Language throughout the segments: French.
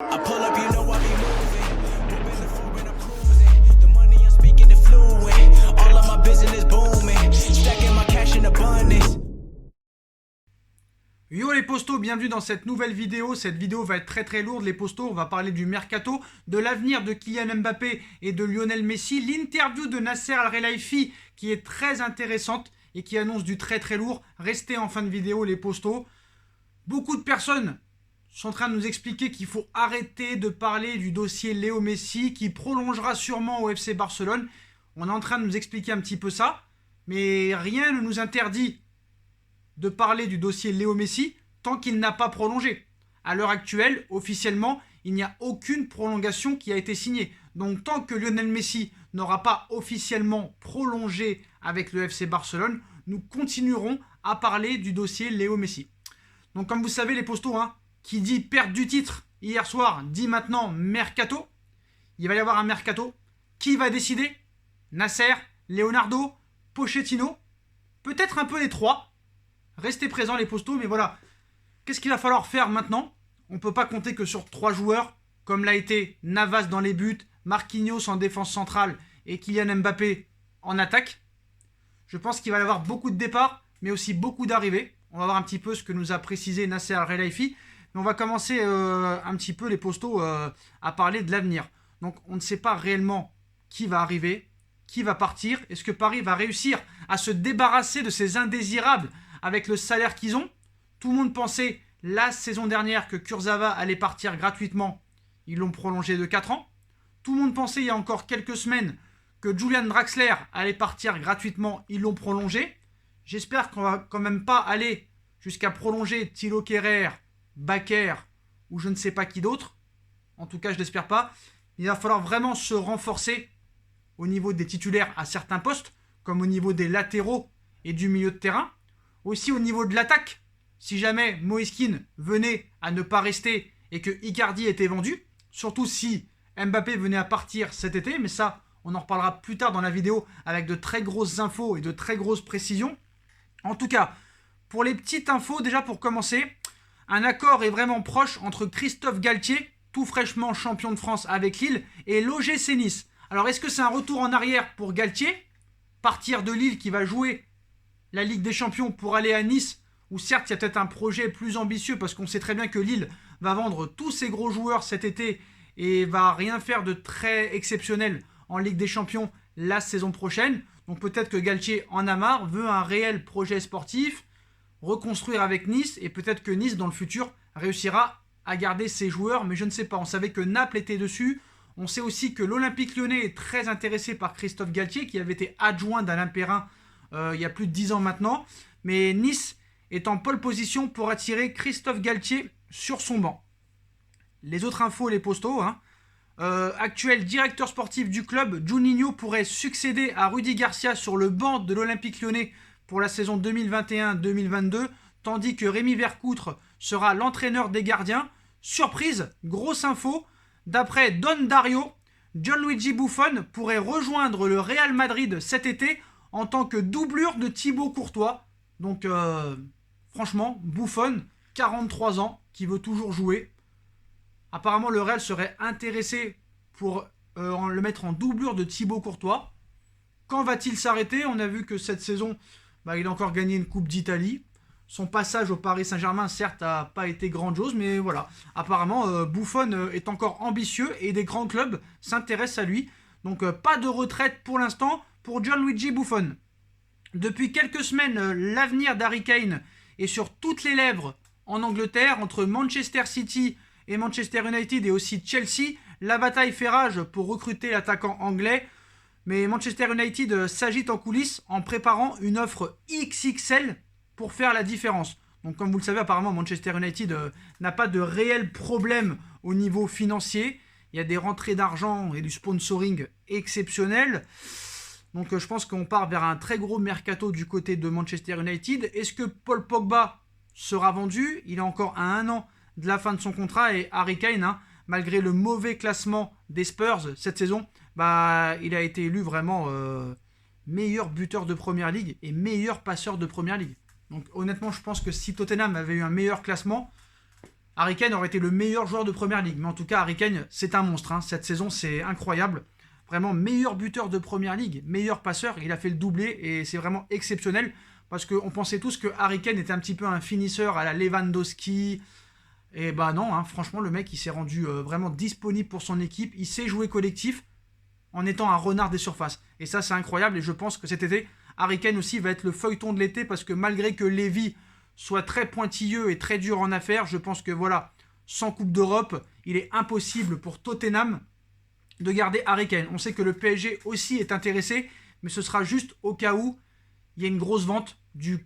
I pull up, you know I be moving. Moving the foreign, I'm cruising. The money I'm speaking is fluent. All of my business booming. Stacking my cash in abundance. Yo les postos, bienvenue dans cette nouvelle vidéo. Cette vidéo va être très lourde les postos. On va parler du mercato, de l'avenir de Kylian Mbappé et de Lionel Messi. L'interview de Nasser Al-Khelaifi qui est très intéressante et qui annonce du très lourd. Restez en fin de vidéo les postos. Beaucoup de personnes sont en train de nous expliquer qu'il faut arrêter de parler du dossier Léo Messi qui prolongera sûrement au FC Barcelone. On est en train de nous expliquer un petit peu ça, mais rien ne nous interdit de parler du dossier Léo Messi tant qu'il n'a pas prolongé. À l'heure actuelle, officiellement, il n'y a aucune prolongation qui a été signée. Donc tant que Lionel Messi n'aura pas officiellement prolongé avec le FC Barcelone, nous continuerons à parler du dossier Léo Messi. Donc comme vous savez les postos, qui dit perte du titre hier soir, dit maintenant mercato. Il va y avoir un mercato. Qui va décider? Nasser, Leonardo, Pochettino, peut-être un peu les trois. Restez présents les postos, mais voilà. Qu'est-ce qu'il va falloir faire maintenant? On ne peut pas compter que sur 3 joueurs, comme l'a été Navas dans les buts, Marquinhos en défense centrale et Kylian Mbappé en attaque. Je pense qu'il va y avoir beaucoup de départs, mais aussi beaucoup d'arrivées. On va voir un petit peu ce que nous a précisé Nasser Al-Khelaifi. Mais on va commencer un petit peu les postos à parler de l'avenir. Donc on ne sait pas réellement qui va arriver, qui va partir. Est-ce que Paris va réussir à se débarrasser de ces indésirables avec le salaire qu'ils ont? Tout le monde pensait la saison dernière que Kurzawa allait partir gratuitement. Ils l'ont prolongé de 4 ans. Tout le monde pensait il y a encore quelques semaines que Julian Draxler allait partir gratuitement. Ils l'ont prolongé. J'espère qu'on va quand même pas aller jusqu'à prolonger Thilo Kehrer, Bakker ou je ne sais pas qui d'autre. En tout cas, je l'espère pas. Il va falloir vraiment se renforcer au niveau des titulaires à certains postes, comme au niveau des latéraux et du milieu de terrain. Aussi au niveau de l'attaque, si jamais Moise Kean venait à ne pas rester et que Icardi était vendu, surtout si Mbappé venait à partir cet été, mais ça, on en reparlera plus tard dans la vidéo avec de très grosses infos et de très grosses précisions. En tout cas, pour les petites infos, déjà pour commencer, un accord est vraiment proche entre Christophe Galtier, tout fraîchement champion de France avec Lille, et l'OGC Nice. Alors est-ce que c'est un retour en arrière pour Galtier? Partir de Lille qui va jouer la Ligue des Champions pour aller à Nice, où certes il y a peut-être un projet plus ambitieux parce qu'on sait très bien que Lille va vendre tous ses gros joueurs cet été et va rien faire de très exceptionnel en Ligue des Champions la saison prochaine. Donc peut-être que Galtier en a marre, veut un réel projet sportif, reconstruire avec Nice, et peut-être que Nice dans le futur réussira à garder ses joueurs, mais je ne sais pas. On savait que Naples était dessus. On sait aussi que l'Olympique Lyonnais est très intéressé par Christophe Galtier, qui avait été adjoint d'Alain Perrin il y a plus de 10 ans maintenant. Mais Nice est en pole position pour attirer Christophe Galtier sur son banc. Les autres infos, les postos. Actuel directeur sportif du club, Juninho pourrait succéder à Rudy Garcia sur le banc de l'Olympique Lyonnais pour la saison 2021-2022, tandis que Rémi Vercoutre sera l'entraîneur des gardiens. Surprise, grosse info, d'après Don Dario, Gianluigi Buffon pourrait rejoindre le Real Madrid cet été en tant que doublure de Thibaut Courtois. Donc franchement, Buffon, 43 ans, qui veut toujours jouer. Apparemment le Real serait intéressé pour le mettre en doublure de Thibaut Courtois. Quand va-t-il s'arrêter? On a vu que cette saison, il a encore gagné une Coupe d'Italie. Son passage au Paris Saint-Germain, certes, n'a pas été grandiose, mais voilà. Apparemment, Buffon est encore ambitieux et des grands clubs s'intéressent à lui. Donc, pas de retraite pour l'instant pour Gianluigi Buffon. Depuis quelques semaines, l'avenir d'Harry Kane est sur toutes les lèvres en Angleterre, entre Manchester City et Manchester United et aussi Chelsea. La bataille fait rage pour recruter l'attaquant anglais. Mais Manchester United s'agite en coulisses en préparant une offre XXL pour faire la différence. Donc comme vous le savez, apparemment Manchester United n'a pas de réel problème au niveau financier. Il y a des rentrées d'argent et du sponsoring exceptionnel. Donc je pense qu'on part vers un très gros mercato du côté de Manchester United. Est-ce que Paul Pogba sera vendu? Il est encore à 1 an de la fin de son contrat, et Harry Kane, malgré le mauvais classement des Spurs cette saison, il a été élu vraiment meilleur buteur de Première Ligue et meilleur passeur de Première Ligue. Donc honnêtement, je pense que si Tottenham avait eu un meilleur classement, Harry Kane aurait été le meilleur joueur de Première Ligue. Mais en tout cas, Harry Kane, c'est un monstre. Hein. Cette saison, c'est incroyable. Vraiment meilleur buteur de Première Ligue, meilleur passeur. Il a fait le doublé et c'est vraiment exceptionnel. Parce qu'on pensait tous que Harry Kane était un petit peu un finisseur à la Lewandowski. Et bah non, hein, franchement, le mec, il s'est rendu vraiment disponible pour son équipe. Il sait jouer collectif en étant un renard des surfaces. Et ça, c'est incroyable. Et je pense que cet été, Harry Kane aussi va être le feuilleton de l'été parce que malgré que Lévy soit très pointilleux et très dur en affaires, je pense que voilà, sans Coupe d'Europe, il est impossible pour Tottenham de garder Harry Kane. On sait que le PSG aussi est intéressé, mais ce sera juste au cas où il y a une grosse vente du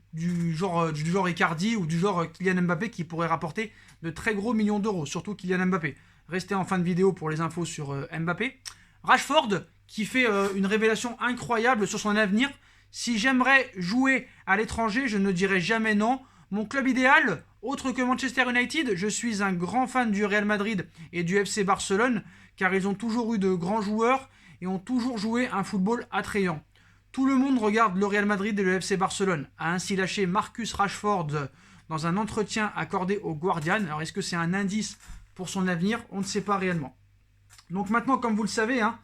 genre Icardi ou du genre Kylian Mbappé qui pourrait rapporter de très gros millions d'euros, surtout Kylian Mbappé. Restez en fin de vidéo pour les infos sur Mbappé. Rashford qui fait une révélation incroyable sur son avenir. Si j'aimerais jouer à l'étranger, je ne dirais jamais non. Mon club idéal, autre que Manchester United, je suis un grand fan du Real Madrid et du FC Barcelone, car ils ont toujours eu de grands joueurs et ont toujours joué un football attrayant. Tout le monde regarde le Real Madrid et le FC Barcelone, a ainsi lâché Marcus Rashford dans un entretien accordé au Guardian. Alors est-ce que c'est un indice pour son avenir? On ne sait pas réellement. Donc maintenant, comme vous le savez, hein,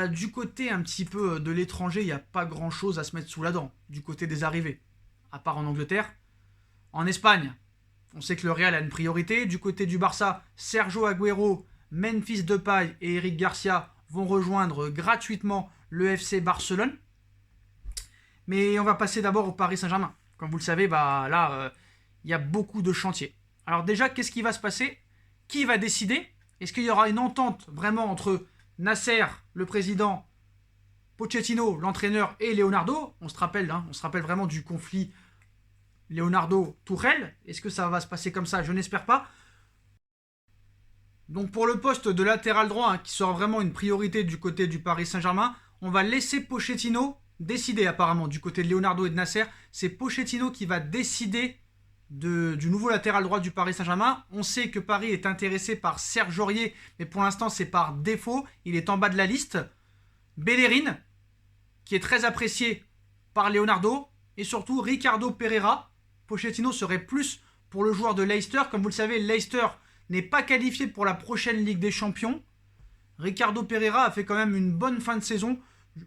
du côté un petit peu de l'étranger, il n'y a pas grand chose à se mettre sous la dent, du côté des arrivées, à part en Angleterre. En Espagne, on sait que le Real a une priorité. Du côté du Barça, Sergio Agüero, Memphis Depay et Eric Garcia vont rejoindre gratuitement le FC Barcelone. Mais on va passer d'abord au Paris Saint-Germain. Comme vous le savez, il y a beaucoup de chantiers. Alors déjà, qu'est-ce qui va se passer? Qui va décider? Est-ce qu'il y aura une entente vraiment entre Nasser, le président, Pochettino, l'entraîneur, et Leonardo? On se rappelle vraiment du conflit Leonardo-Tourelle. Est-ce que ça va se passer comme ça? Je n'espère pas. Donc pour le poste de latéral droit, hein, qui sera vraiment une priorité du côté du Paris Saint-Germain, on va laisser Pochettino décider apparemment du côté de Leonardo et de Nasser. C'est Pochettino qui va décider du nouveau latéral droit du Paris Saint-Germain. On sait que Paris est intéressé par Serge Aurier, mais pour l'instant c'est par défaut. Il est en bas de la liste. Bellerin, qui est très apprécié par Leonardo, et surtout Ricardo Pereira. Pochettino serait plus pour le joueur de Leicester. Comme vous le savez, Leicester n'est pas qualifié pour la prochaine Ligue des Champions. Ricardo Pereira a fait quand même une bonne fin de saison,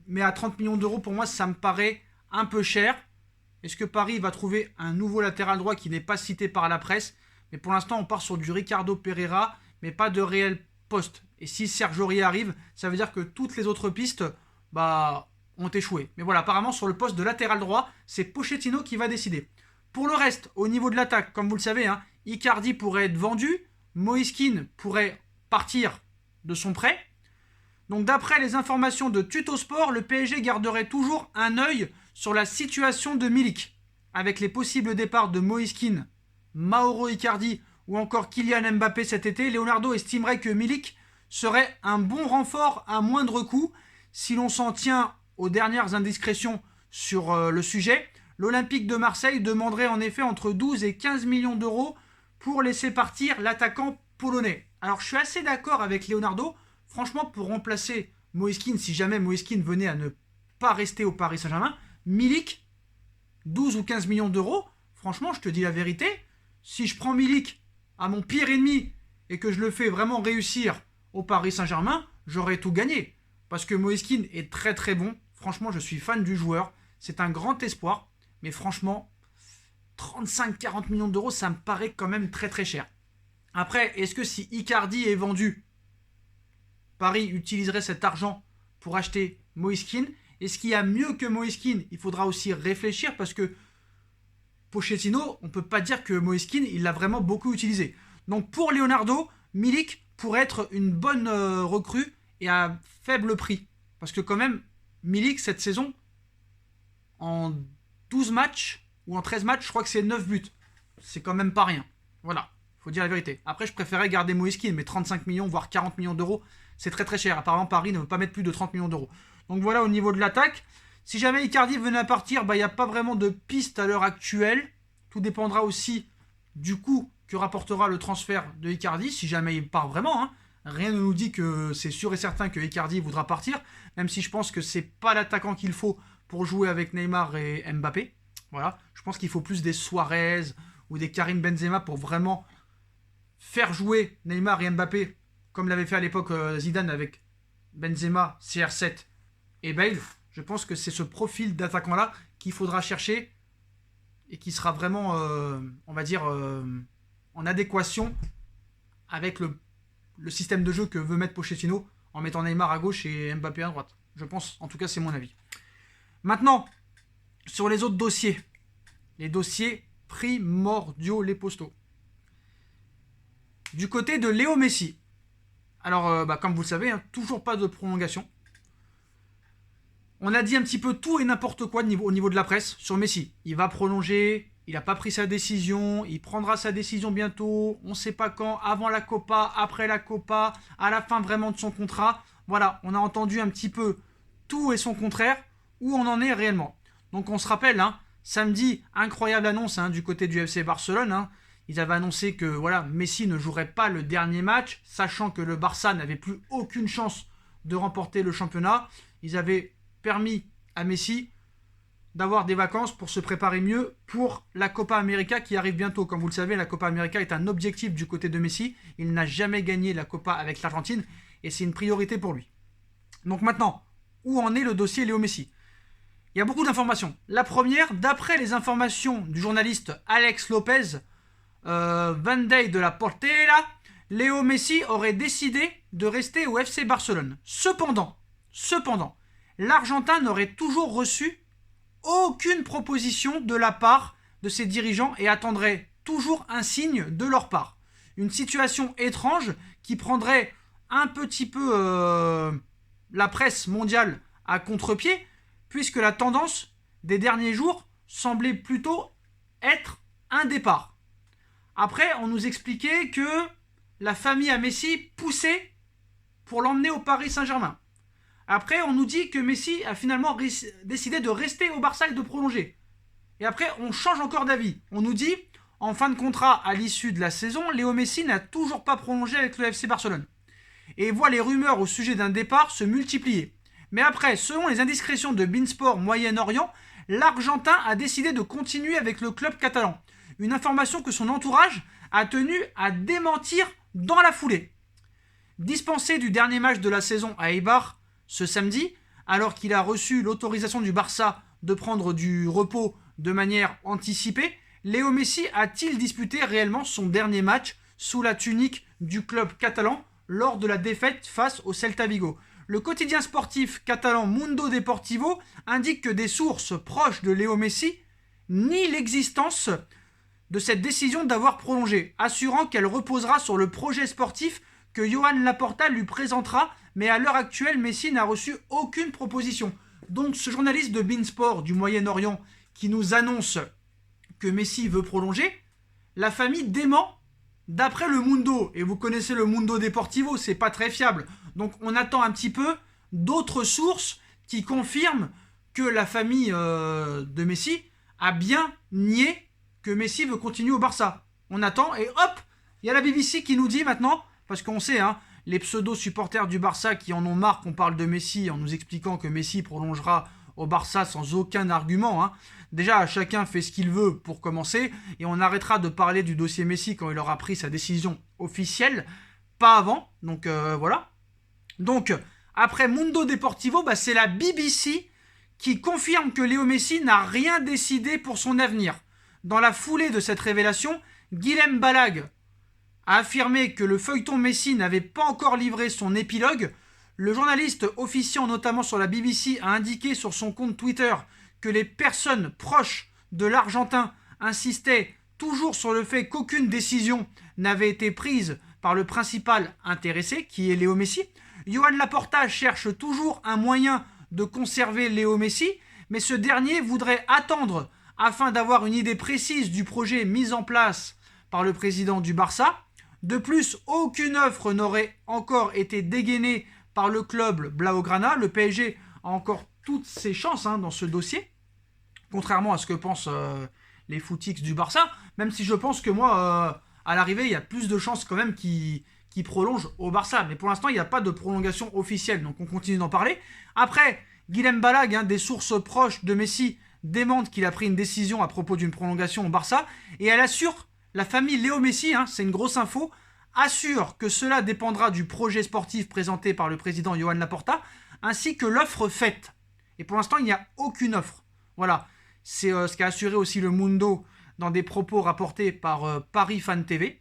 mais à 30 millions d'euros, pour moi, ça me paraît un peu cher. Est-ce que Paris va trouver un nouveau latéral droit qui n'est pas cité par la presse? Mais pour l'instant, on part sur du Ricardo Pereira, mais pas de réel poste. Et si Serge Aurier arrive, ça veut dire que toutes les autres pistes ont échoué. Mais voilà, apparemment, sur le poste de latéral droit, c'est Pochettino qui va décider. Pour le reste, au niveau de l'attaque, comme vous le savez, hein, Icardi pourrait être vendu, Moïse Kean pourrait partir de son prêt. Donc d'après les informations de Tutosport, le PSG garderait toujours un œil sur la situation de Milik. Avec les possibles départs de Moïse Kean, Mauro Icardi ou encore Kylian Mbappé cet été, Leonardo estimerait que Milik serait un bon renfort à moindre coût. Si l'on s'en tient aux dernières indiscrétions sur le sujet, l'Olympique de Marseille demanderait en effet entre 12 et 15 millions d'euros pour laisser partir l'attaquant polonais. Alors je suis assez d'accord avec Leonardo. Franchement, pour remplacer Moïse Kean, si jamais Moïse Kean venait à ne pas rester au Paris Saint-Germain, Milik, 12 ou 15 millions d'euros, franchement, je te dis la vérité, si je prends Milik à mon pire ennemi et que je le fais vraiment réussir au Paris Saint-Germain, j'aurais tout gagné. Parce que Moïse Kean est très très bon. Franchement, je suis fan du joueur. C'est un grand espoir. Mais franchement, 35-40 millions d'euros, ça me paraît quand même très très cher. Après, est-ce que si Icardi est vendu, Paris utiliserait cet argent pour acheter Moïse Kean? Est-ce qu'il y a mieux que Moïse Kean? Il faudra aussi réfléchir parce que Pochettino, on ne peut pas dire que Moïse Kean, il l'a vraiment beaucoup utilisé. Donc pour Leonardo, Milik pourrait être une bonne recrue et à faible prix. Parce que quand même, Milik, cette saison, en 12 matchs ou en 13 matchs, je crois que c'est 9 buts. C'est quand même pas rien. Voilà, faut dire la vérité. Après, je préférais garder Moïse Kean, mais 35 millions, voire 40 millions d'euros, c'est très très cher. Apparemment, Paris ne veut pas mettre plus de 30 millions d'euros. Donc voilà au niveau de l'attaque. Si jamais Icardi venait à partir, il n'y a pas vraiment de piste à l'heure actuelle. Tout dépendra aussi du coût que rapportera le transfert de Icardi, si jamais il part vraiment. Hein. Rien ne nous dit que c'est sûr et certain que Icardi voudra partir, même si je pense que c'est pas l'attaquant qu'il faut pour jouer avec Neymar et Mbappé. Voilà, je pense qu'il faut plus des Suarez ou des Karim Benzema pour vraiment faire jouer Neymar et Mbappé, comme l'avait fait à l'époque Zidane avec Benzema, CR7 et Bale. Je pense que c'est ce profil d'attaquant-là qu'il faudra chercher et qui sera vraiment, on va dire, en adéquation avec le système de jeu que veut mettre Pochettino en mettant Neymar à gauche et Mbappé à droite. Je pense, en tout cas, c'est mon avis. Maintenant, sur les autres dossiers, les dossiers primordiaux, les postaux. Du côté de Léo Messi, alors, comme vous le savez, hein, toujours pas de prolongation. On a dit un petit peu tout et n'importe quoi au niveau de la presse sur Messi. Il va prolonger, il n'a pas pris sa décision, il prendra sa décision bientôt, on ne sait pas quand, avant la Copa, après la Copa, à la fin vraiment de son contrat. Voilà, on a entendu un petit peu tout et son contraire, où on en est réellement. Donc on se rappelle, hein, samedi, incroyable annonce du côté du FC Barcelone. Hein. Ils avaient annoncé que voilà, Messi ne jouerait pas le dernier match, sachant que le Barça n'avait plus aucune chance de remporter le championnat. Ils avaient permis à Messi d'avoir des vacances pour se préparer mieux pour la Copa América qui arrive bientôt. Comme vous le savez, la Copa América est un objectif du côté de Messi. Il n'a jamais gagné la Copa avec l'Argentine et c'est une priorité pour lui. Donc maintenant, où en est le dossier Léo Messi ? Il y a beaucoup d'informations. La première, d'après les informations du journaliste Alex Lopez, Vendée de la Portera, Léo Messi aurait décidé de rester au FC Barcelone. Cependant, l'Argentin n'aurait toujours reçu aucune proposition de la part de ses dirigeants et attendrait toujours un signe de leur part. Une situation étrange qui prendrait un petit peu la presse mondiale à contre-pied, puisque la tendance des derniers jours semblait plutôt être un départ. Après, on nous expliquait que la famille à Messi poussait pour l'emmener au Paris Saint-Germain. Après, on nous dit que Messi a finalement décidé de rester au Barça et de prolonger. Et après, on change encore d'avis. On nous dit, en fin de contrat à l'issue de la saison, Léo Messi n'a toujours pas prolongé avec le FC Barcelone. Et voit les rumeurs au sujet d'un départ se multiplier. Mais après, selon les indiscrétions de Beansport Moyen-Orient, l'Argentin a décidé de continuer avec le club catalan. Une information que son entourage a tenu à démentir dans la foulée. Dispensé du dernier match de la saison à Eibar ce samedi, alors qu'il a reçu l'autorisation du Barça de prendre du repos de manière anticipée, Léo Messi a-t-il disputé réellement son dernier match sous la tunique du club catalan lors de la défaite face au Celta Vigo ? Le quotidien sportif catalan Mundo Deportivo indique que des sources proches de Léo Messi nient l'existence de cette décision d'avoir prolongé, assurant qu'elle reposera sur le projet sportif que Joan Laporta lui présentera, mais à l'heure actuelle, Messi n'a reçu aucune proposition. Donc ce journaliste de Beansport du Moyen-Orient qui nous annonce que Messi veut prolonger, la famille dément d'après le Mundo. Et vous connaissez le Mundo Deportivo, c'est pas très fiable. Donc on attend un petit peu d'autres sources qui confirment que la famille de Messi a bien nié que Messi veut continuer au Barça. On attend et hop, il y a la BBC qui nous dit maintenant, parce qu'on sait, hein, les pseudo-supporters du Barça qui en ont marre qu'on parle de Messi en nous expliquant que Messi prolongera au Barça sans aucun argument. Hein. Déjà, chacun fait ce qu'il veut pour commencer et on arrêtera de parler du dossier Messi quand il aura pris sa décision officielle, pas avant. Donc voilà. Donc, après Mundo Deportivo, c'est la BBC qui confirme que Léo Messi n'a rien décidé pour son avenir. Dans la foulée de cette révélation, Guilhem Balag a affirmé que le feuilleton Messi n'avait pas encore livré son épilogue. Le journaliste officiant notamment sur la BBC a indiqué sur son compte Twitter que les personnes proches de l'Argentin insistaient toujours sur le fait qu'aucune décision n'avait été prise par le principal intéressé, qui est Léo Messi. Joan Laporta cherche toujours un moyen de conserver Léo Messi, mais ce dernier voudrait attendre afin d'avoir une idée précise du projet mis en place par le président du Barça. De plus, aucune offre n'aurait encore été dégainée par le club Blaugrana. Le PSG a encore toutes ses chances dans ce dossier, contrairement à ce que pensent les footix du Barça, même si je pense que moi, à l'arrivée, il y a plus de chances quand même qu'il prolonge au Barça. Mais pour l'instant, il n'y a pas de prolongation officielle, donc on continue d'en parler. Après, Guilhem Balag, des sources proches de Messi, démente qu'il a pris une décision à propos d'une prolongation au Barça, et elle assure, la famille Léo Messi, c'est une grosse info, assure que cela dépendra du projet sportif présenté par le président Joan Laporta, ainsi que l'offre faite. Et pour l'instant, il n'y a aucune offre. Voilà, c'est ce qu'a assuré aussi le Mundo dans des propos rapportés par Paris Fan TV.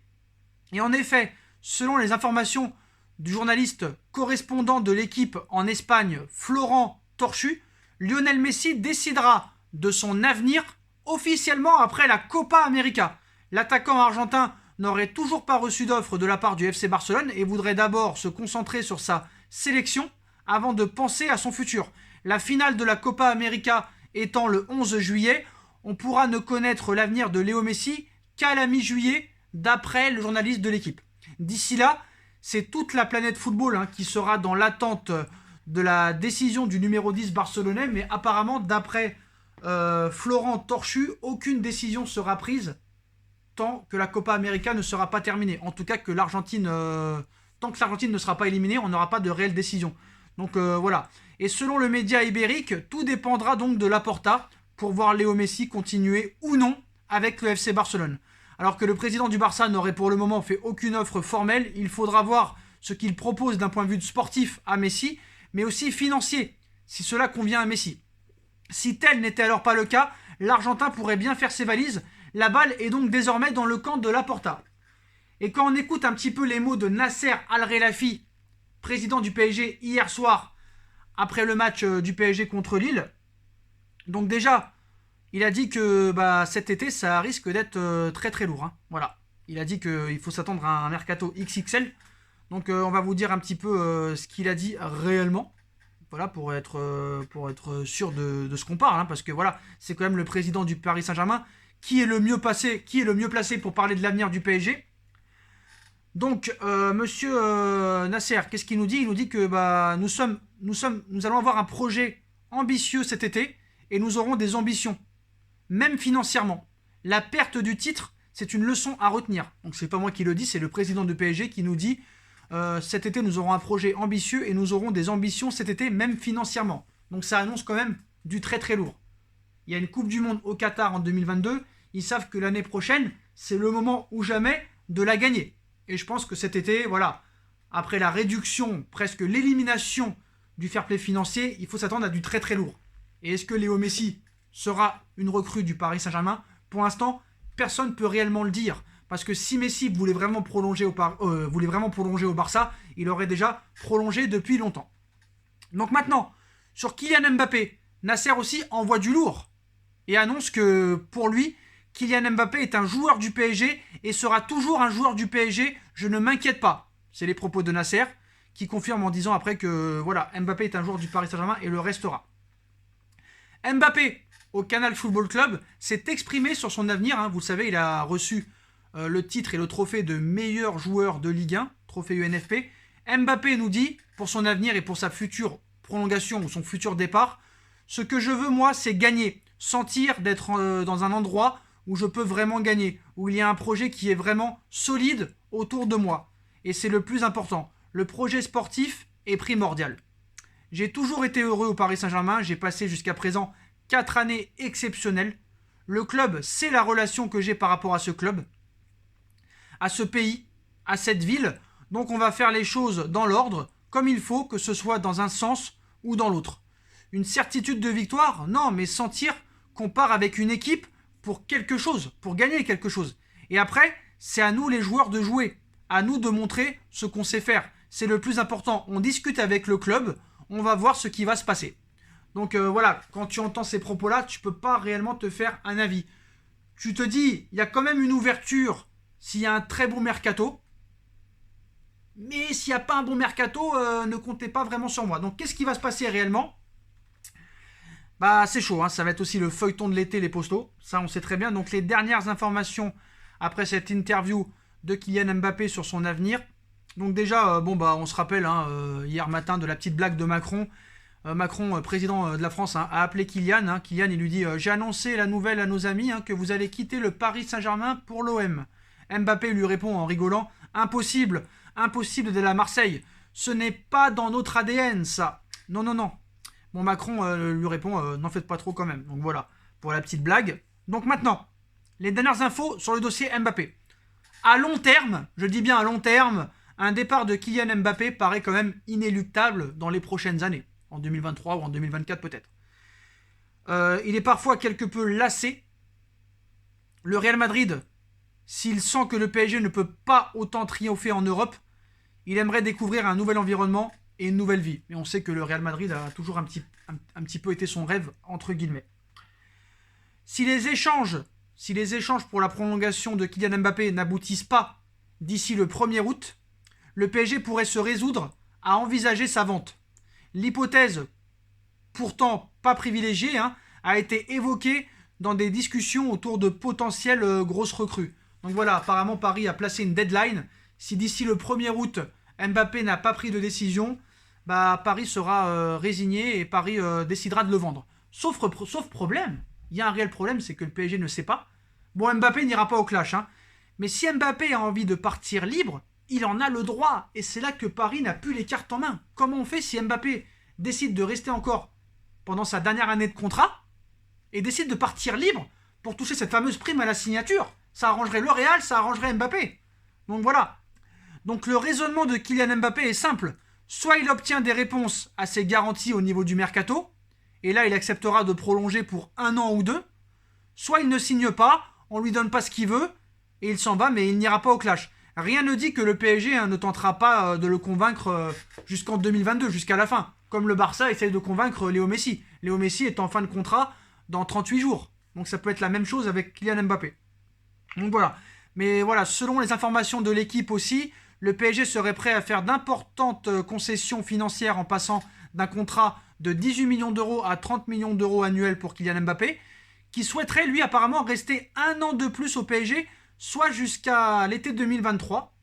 Et en effet, selon les informations du journaliste correspondant de l'équipe en Espagne, Florent Torchu, Lionel Messi décidera de son avenir officiellement après la Copa América. L'attaquant argentin n'aurait toujours pas reçu d'offre de la part du FC Barcelone et voudrait d'abord se concentrer sur sa sélection avant de penser à son futur. La finale de la Copa América étant le 11 juillet, on pourra ne connaître l'avenir de Léo Messi qu'à la mi-juillet, d'après le journaliste de l'équipe. D'ici là, c'est toute la planète football qui sera dans l'attente de la décision du numéro 10 barcelonais, mais apparemment, d'après Florent Torchu, aucune décision sera prise tant que la Copa América ne sera pas terminée. En tout cas, tant que l'Argentine ne sera pas éliminée, on n'aura pas de réelle décision. Donc voilà. Et selon le média ibérique, tout dépendra donc de Laporta pour voir Léo Messi continuer ou non avec le FC Barcelone. Alors que le président du Barça n'aurait pour le moment fait aucune offre formelle, il faudra voir ce qu'il propose d'un point de vue sportif à Messi, mais aussi financier, si cela convient à Messi. Si tel n'était alors pas le cas, l'Argentin pourrait bien faire ses valises. La balle est donc désormais dans le camp de Laporta. Et quand on écoute un petit peu les mots de Nasser Al-Khelaifi, président du PSG hier soir, après le match du PSG contre Lille, donc déjà, il a dit que cet été, ça risque d'être très très lourd. Voilà. Il a dit qu'il faut s'attendre à un mercato XXL. Donc on va vous dire un petit peu ce qu'il a dit réellement. Voilà, pour être sûr de ce qu'on parle. Parce que voilà, c'est quand même le président du Paris Saint-Germain qui est le mieux placé pour parler de l'avenir du PSG. Donc, monsieur Nasser, qu'est-ce qu'il nous dit? Il nous dit que nous allons avoir un projet ambitieux cet été et nous aurons des ambitions. Même financièrement. La perte du titre, c'est une leçon à retenir. Donc c'est pas moi qui le dis, c'est le président du PSG qui nous dit cet été nous aurons un projet ambitieux et nous aurons des ambitions cet été, même financièrement. Donc ça annonce quand même du très très lourd. Il y a une Coupe du Monde au Qatar en 2022. Ils savent que l'année prochaine, c'est le moment ou jamais de la gagner. Et je pense que cet été, voilà, après la réduction, presque l'élimination du fair play financier, il faut s'attendre à du très très lourd. Et est-ce que Léo Messi sera une recrue du Paris Saint-Germain? Pour l'instant, personne ne peut réellement le dire. Parce que si Messi voulait vraiment prolonger au Barça, il aurait déjà prolongé depuis longtemps. Donc maintenant, sur Kylian Mbappé, Nasser aussi envoie du lourd. Et annonce que pour lui, Kylian Mbappé est un joueur du PSG et sera toujours un joueur du PSG. Je ne m'inquiète pas. C'est les propos de Nasser qui confirme en disant après que voilà, Mbappé est un joueur du Paris Saint-Germain et le restera. Mbappé, au Canal Football Club, s'est exprimé sur son avenir. Vous le savez, il a reçu le titre et le trophée de meilleur joueur de Ligue 1, trophée UNFP. Mbappé nous dit, pour son avenir et pour sa future prolongation ou son futur départ, ce que je veux, moi, c'est gagner. Sentir d'être dans un endroit où je peux vraiment gagner, où il y a un projet qui est vraiment solide autour de moi. Et c'est le plus important. Le projet sportif est primordial. J'ai toujours été heureux au Paris Saint-Germain. J'ai passé jusqu'à présent 4 années exceptionnelles. Le club, c'est la relation que j'ai par rapport à ce club, à ce pays, à cette ville. Donc on va faire les choses dans l'ordre, comme il faut, que ce soit dans un sens ou dans l'autre. Une certitude de victoire? Non, mais sentir qu'on part avec une équipe pour quelque chose, pour gagner quelque chose. Et après, c'est à nous les joueurs de jouer, à nous de montrer ce qu'on sait faire. C'est le plus important. On discute avec le club, on va voir ce qui va se passer. Donc voilà, quand tu entends ces propos-là, tu ne peux pas réellement te faire un avis. Tu te dis, il y a quand même une ouverture s'il y a un très bon mercato. Mais s'il n'y a pas un bon mercato, ne comptez pas vraiment sur moi. Donc qu'est-ce qui va se passer réellement? C'est chaud, ça va être aussi le feuilleton de l'été, les postos. Ça, on sait très bien. Donc les dernières informations après cette interview de Kylian Mbappé sur son avenir. Donc déjà, on se rappelle hier matin de la petite blague de Macron. Macron, président de la France, a appelé Kylian. Kylian, il lui dit « J'ai annoncé la nouvelle à nos amis que vous allez quitter le Paris Saint-Germain pour l'OM. » Mbappé lui répond en rigolant « Impossible, impossible de la Marseille. Ce n'est pas dans notre ADN, ça. Non, non, non. » Bon, Macron lui répond « N'en faites pas trop quand même. » Donc voilà, pour la petite blague. Donc maintenant, les dernières infos sur le dossier Mbappé. À long terme, je dis bien à long terme, un départ de Kylian Mbappé paraît quand même inéluctable dans les prochaines années. En 2023 ou en 2024 peut-être. Il est parfois quelque peu lassé. Le Real Madrid, s'il sent que le PSG ne peut pas autant triompher en Europe, il aimerait découvrir un nouvel environnement et une nouvelle vie. Et on sait que le Real Madrid a toujours un petit peu été son rêve, entre guillemets. Si les échanges pour la prolongation de Kylian Mbappé n'aboutissent pas d'ici le 1er août, le PSG pourrait se résoudre à envisager sa vente. L'hypothèse, pourtant pas privilégiée, a été évoquée dans des discussions autour de potentielles grosses recrues. Donc voilà, apparemment Paris a placé une deadline. Si d'ici le 1er août, Mbappé n'a pas pris de décision, Paris sera résigné et Paris décidera de le vendre. Sauf problème, il y a un réel problème, c'est que le PSG ne sait pas. Bon, Mbappé n'ira pas au clash, mais si Mbappé a envie de partir libre, il en a le droit. Et c'est là que Paris n'a plus les cartes en main. Comment on fait si Mbappé décide de rester encore pendant sa dernière année de contrat et décide de partir libre pour toucher cette fameuse prime à la signature? Ça arrangerait le Real, ça arrangerait Mbappé. Donc voilà. Donc le raisonnement de Kylian Mbappé est simple. Soit il obtient des réponses à ses garanties au niveau du mercato, et là il acceptera de prolonger pour 1 an ou 2, soit il ne signe pas, on lui donne pas ce qu'il veut, et il s'en va, mais il n'ira pas au clash. Rien ne dit que le PSG ne tentera pas de le convaincre jusqu'en 2022, jusqu'à la fin, comme le Barça essaye de convaincre Léo Messi. Léo Messi est en fin de contrat dans 38 jours, donc ça peut être la même chose avec Kylian Mbappé. Donc voilà. Mais voilà, selon les informations de l'équipe aussi, le PSG serait prêt à faire d'importantes concessions financières en passant d'un contrat de 18 millions d'euros à 30 millions d'euros annuels pour Kylian Mbappé, qui souhaiterait lui apparemment rester 1 an de plus au PSG, soit jusqu'à l'été 2023.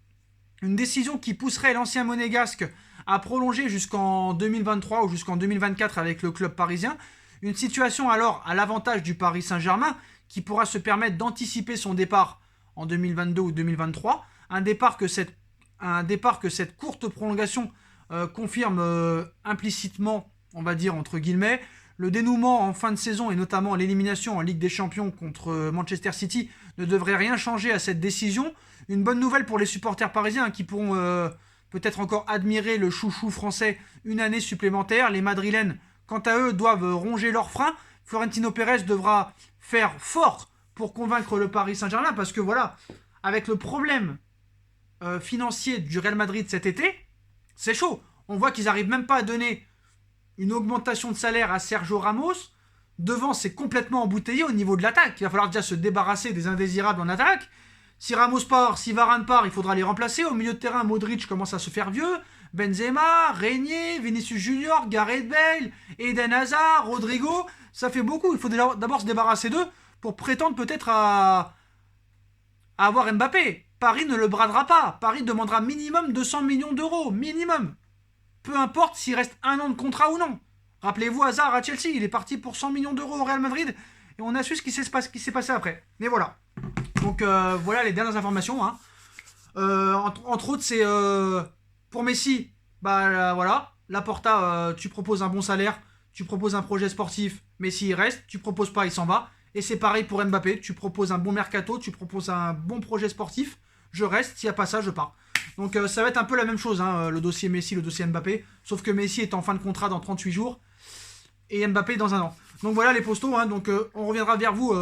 Une décision qui pousserait l'ancien monégasque à prolonger jusqu'en 2023 ou jusqu'en 2024 avec le club parisien. Une situation alors à l'avantage du Paris Saint-Germain qui pourra se permettre d'anticiper son départ en 2022 ou 2023. Un départ que cette courte prolongation confirme implicitement, on va dire entre guillemets. Le dénouement en fin de saison et notamment l'élimination en Ligue des Champions contre Manchester City ne devrait rien changer à cette décision. Une bonne nouvelle pour les supporters parisiens qui pourront peut-être encore admirer le chouchou français une année supplémentaire. Les Madrilènes, quant à eux, doivent ronger leurs freins. Florentino Pérez devra faire fort pour convaincre le Paris Saint-Germain parce que voilà, avec le problème financier du Real Madrid cet été, c'est chaud. On voit qu'ils n'arrivent même pas à donner une augmentation de salaire à Sergio Ramos. Devant, c'est complètement embouteillé au niveau de l'attaque. Il va falloir déjà se débarrasser des indésirables en attaque. Si Ramos part, si Varane part, il faudra les remplacer. Au milieu de terrain, Modric commence à se faire vieux. Benzema, Régnier, Vinicius Junior, Gareth Bale, Eden Hazard, Rodrigo. Ça fait beaucoup. Il faut d'abord se débarrasser d'eux pour prétendre peut-être à avoir Mbappé. Paris ne le bradera pas. Paris demandera minimum 200 millions d'euros. Minimum. Peu importe s'il reste 1 an de contrat ou non. Rappelez-vous Hazard à Chelsea, il est parti pour 100 millions d'euros au Real Madrid et on a su ce qui s'est passé après. Mais voilà. Donc voilà les dernières informations. Entre autres, c'est pour Messi, voilà. Laporta, tu proposes un bon salaire, tu proposes un projet sportif, Messi il reste, tu proposes pas, il s'en va. Et c'est pareil pour Mbappé, tu proposes un bon mercato, tu proposes un bon projet sportif, je reste, s'il n'y a pas ça, je pars. Donc ça va être un peu la même chose, le dossier Messi, le dossier Mbappé, sauf que Messi est en fin de contrat dans 38 jours et Mbappé dans 1 an. Donc voilà les postos, donc on reviendra vers vous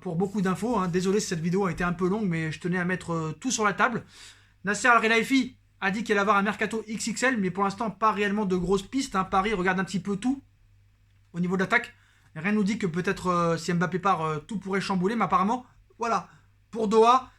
pour beaucoup d'infos. Désolé si cette vidéo a été un peu longue, mais je tenais à mettre tout sur la table. Nasser Al-Khelaifi a dit qu'elle allait avoir un mercato XXL, mais pour l'instant pas réellement de grosses pistes. Paris regarde un petit peu tout au niveau de l'attaque. Rien nous dit que peut-être si Mbappé part, tout pourrait chambouler, mais apparemment, voilà, pour Doha,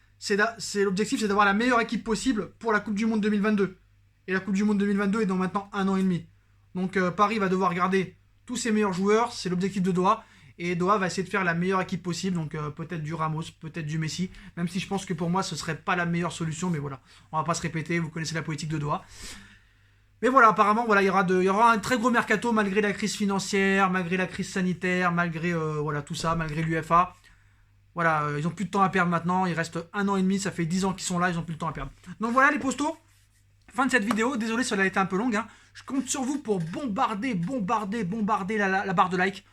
l'objectif c'est d'avoir la meilleure équipe possible pour la Coupe du Monde 2022. Et la Coupe du Monde 2022 est dans maintenant 1 an et demi. Donc Paris va devoir garder tous ses meilleurs joueurs, c'est l'objectif de Doha. Et Doha va essayer de faire la meilleure équipe possible, donc peut-être du Ramos, peut-être du Messi, même si je pense que pour moi ce serait pas la meilleure solution, mais voilà, on va pas se répéter, vous connaissez la politique de Doha. Mais voilà, apparemment, voilà, il y aura un très gros mercato malgré la crise financière, malgré la crise sanitaire, malgré voilà, tout ça, malgré l'UEFA. Voilà, ils ont plus de temps à perdre maintenant, il reste 1 an et demi, ça fait 10 ans qu'ils sont là, ils ont plus de temps à perdre. Donc voilà les postos, fin de cette vidéo, désolé si elle a été un peu longue, je compte sur vous pour bombarder la barre de like.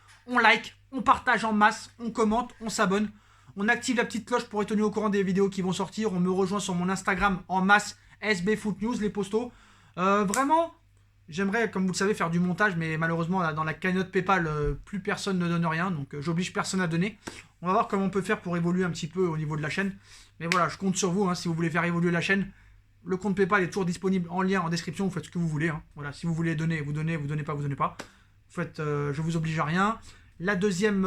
On partage en masse, on commente, on s'abonne. On active la petite cloche pour être tenu au courant des vidéos qui vont sortir. On me rejoint sur mon Instagram en masse, SB Foot News, les postos. Vraiment, j'aimerais, comme vous le savez, faire du montage, mais malheureusement, là, dans la cagnotte PayPal, plus personne ne donne rien, donc j'oblige personne à donner. On va voir comment on peut faire pour évoluer un petit peu au niveau de la chaîne. Mais voilà, je compte sur vous, hein, si vous voulez faire évoluer la chaîne. Le compte PayPal est toujours disponible en lien en description, vous faites ce que vous voulez. Hein. Voilà, si vous voulez donner, vous donnez pas, vous donnez pas. Vous faites, je vous oblige à rien. La deuxième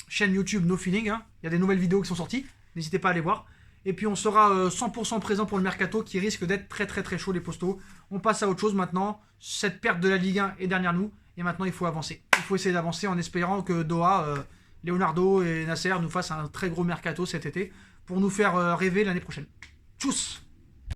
chaîne YouTube No Feeling, hein. Il y a des nouvelles vidéos qui sont sorties, n'hésitez pas à aller voir. Et puis on sera 100% présent pour le mercato qui risque d'être très chaud les postos. On passe à autre chose maintenant. Cette perte de la Ligue 1 est derrière nous et maintenant il faut avancer. Il faut essayer d'avancer en espérant que Doha, Leonardo et Nasser nous fassent un très gros mercato cet été pour nous faire rêver l'année prochaine. Tchuss!